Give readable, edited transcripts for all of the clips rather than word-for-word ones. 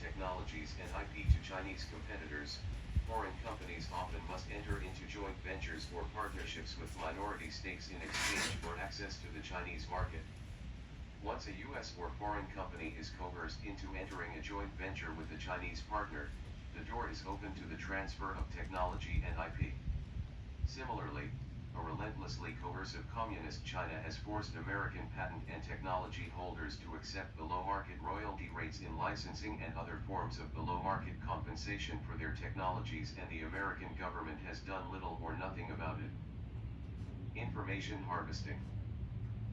technologies and IP to Chinese competitors, foreign companies often must enter into joint ventures or partnerships with minority stakes in exchange for access to the Chinese market. Once a U.S. or foreign company is coerced into entering a joint venture with a Chinese partner, the door is open to the transfer of technology and IP. Similarly, a relentlessly coercive communist China has forced American patent and technology holders to accept below-market royalty rates in licensing and other forms of below-market compensation for their technologies, and the American government has done little or nothing about it. Information harvesting.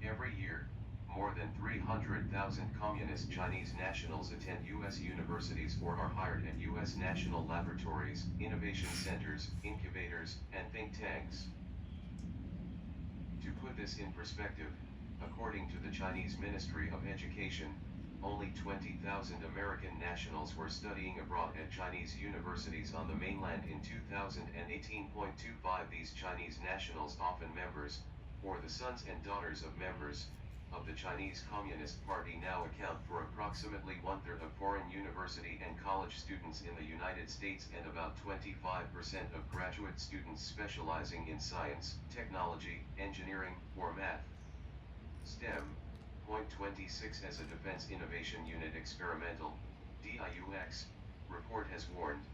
Every year, more than 300,000 communist Chinese nationals attend U.S. universities or are hired at U.S. national laboratories, innovation centers, incubators, and think tanks. To put this in perspective, according to the Chinese Ministry of Education, only 20,000 American nationals were studying abroad at Chinese universities on the mainland in 2018.25. These Chinese nationals, often members, or the sons and daughters of members, of the Chinese Communist Party, now account for approximately one-third of foreign university and college students in the United States and about 25% of graduate students specializing in science, technology, engineering, or math. STEM. Point 26. As a Defense Innovation Unit Experimental (DIUX) report has warned,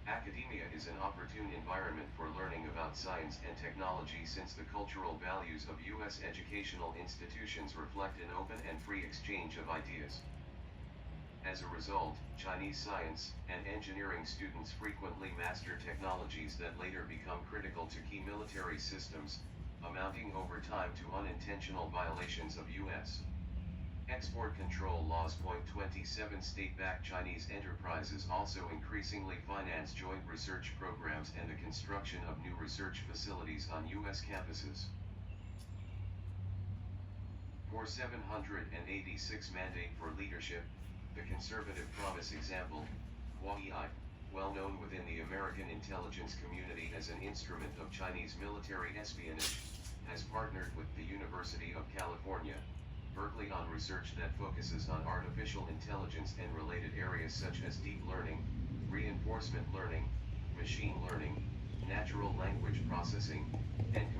academia is an opportune environment for learning about science and technology, since the cultural values of U.S. educational institutions reflect an open and free exchange of ideas. As a result, Chinese science and engineering students frequently master technologies that later become critical to key military systems, amounting over time to unintentional violations of U.S. export control laws. Point 27. State-backed Chinese enterprises also increasingly finance joint research programs and the construction of new research facilities on U.S. campuses. 4786. Mandate for Leadership. The Conservative Promise example, Huawei, well known within the American intelligence community as an instrument of Chinese military espionage, has partnered with the University of California, Berkeley on research that focuses on artificial intelligence and related areas such as deep learning, reinforcement learning, machine learning, natural language processing, and